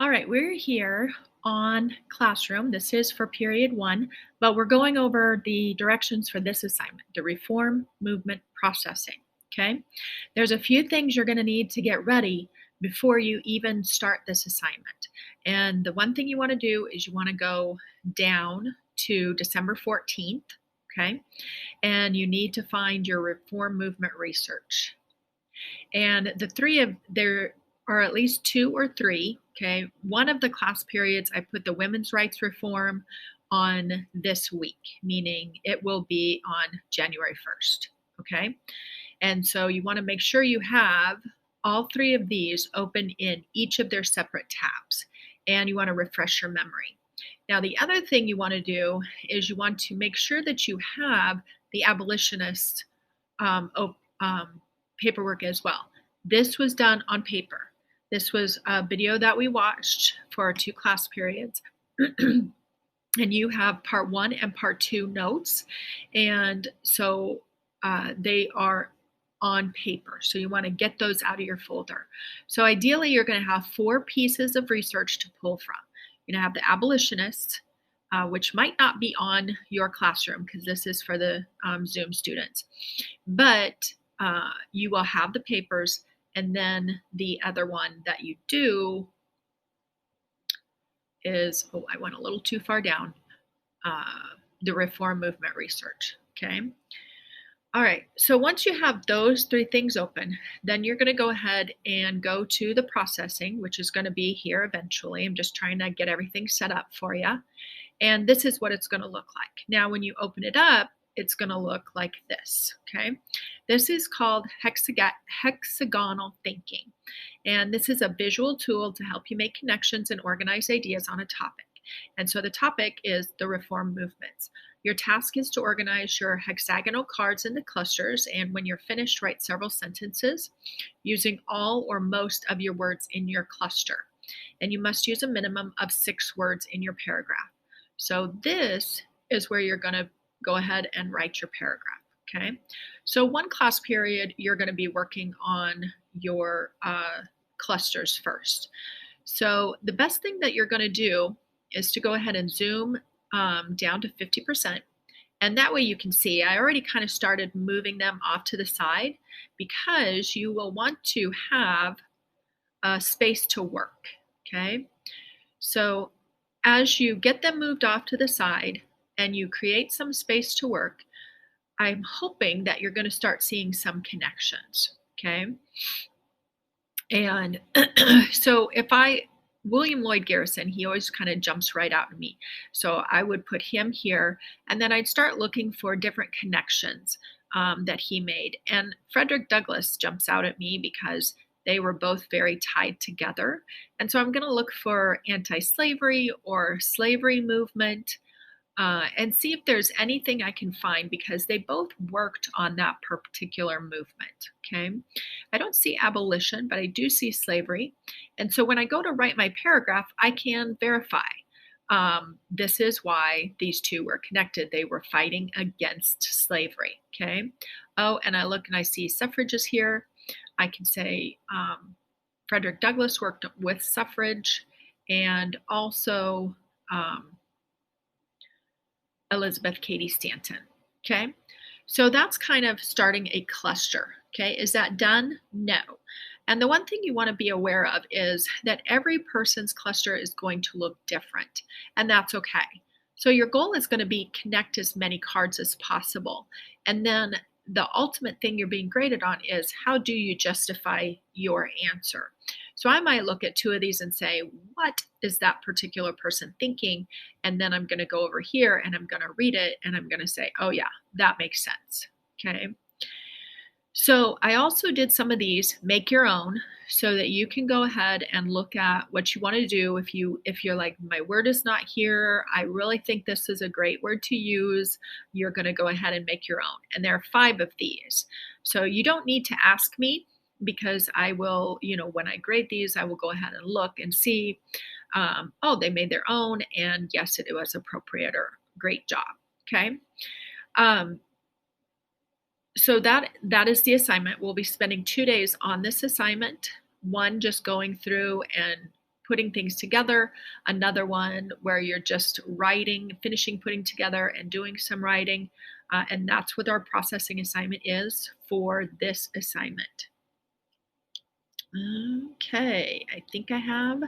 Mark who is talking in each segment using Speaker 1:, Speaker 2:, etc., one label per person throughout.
Speaker 1: All right, we're here on Classroom. This is for period one, but we're going over the directions for this assignment, the reform movement processing. Okay, there's a few things you're going to need to get ready before you even start this assignment. And the one thing you want to do is you want to go down to December 14th. Okay, and you need to find your reform movement research. And there are at least two or three. Okay. One of the class periods, I put the women's rights reform on this week, meaning it will be on January 1st. Okay. And so you want to make sure you have all three of these open in each of their separate tabs, and you want to refresh your memory. Now, the other thing you want to do is you want to make sure that you have the abolitionist paperwork as well. This was done on paper. This was a video that we watched for our two class periods. And you have part one and part two notes. And so they are on paper. So you want to get those out of your folder. So ideally, you're going to have four pieces of research to pull from. You're going to have the abolitionists, which might not be on your classroom because this is for the Zoom students. But you will have the papers, and then the other one that you do is, oh, I went a little too far down, the reform movement research. Okay. All right. So once you have those three things open, then you're going to go ahead and go to the processing, which is going to be here eventually. I'm just trying to get everything set up for you. And this is what it's going to look like. Now, when you open it up, it's going to look like this, okay? This is called hexagonal thinking. And this is a visual tool to help you make connections and organize ideas on a topic. And so the topic is the reform movements. Your task is to organize your hexagonal cards into clusters, and when you're finished, write several sentences using all or most of your words in your cluster. And you must use a minimum of 6 words in your paragraph. So this is where you're going to go ahead and write your paragraph, okay? So one class period, you're going to be working on your clusters first. So the best thing that you're going to do is to go ahead and zoom down to 50%. And that way you can see, I already kind of started moving them off to the side because you will want to have a space to work, okay? So as you get them moved off to the side and you create some space to work, I'm hoping that you're going to start seeing some connections, okay? And so William Lloyd Garrison, he always kind of jumps right out at me. So I would put him here, and then I'd start looking for different connections that he made. And Frederick Douglass jumps out at me because they were both very tied together. And so I'm going to look for anti-slavery or slavery movement and see if there's anything I can find because they both worked on that particular movement, okay? I don't see abolition, but I do see slavery. And so when I go to write my paragraph, I can verify this is why these two were connected. They were fighting against slavery, okay? Oh, and I look and I see suffrages here. I can say Frederick Douglass worked with suffrage, and also Elizabeth Cady Stanton, okay? So that's kind of starting a cluster, okay? Is that done? No. And the one thing you want to be aware of is that every person's cluster is going to look different, and that's okay. So your goal is going to be connect as many cards as possible. And then the ultimate thing you're being graded on is how do you justify your answer? So I might look at two of these and say, what is that particular person thinking? And then I'm going to go over here and I'm going to read it and I'm going to say, oh yeah, that makes sense, okay? So I also did some of these, make your own, so that you can go ahead and look at what you want to do. If you're like, my word is not here, I really think this is a great word to use, you're going to go ahead and make your own. And there are 5 of these. So you don't need to ask me because I will, when I grade these, I will go ahead and look and see, oh, they made their own, and yes, it was appropriate or great job, okay? So that is the assignment. We'll be spending 2 days on this assignment. One just going through and putting things together, another one where you're just writing, finishing putting together and doing some writing. And that's what our processing assignment is for this assignment. Okay, I think I have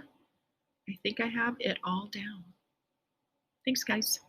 Speaker 1: it all down. Thanks, guys.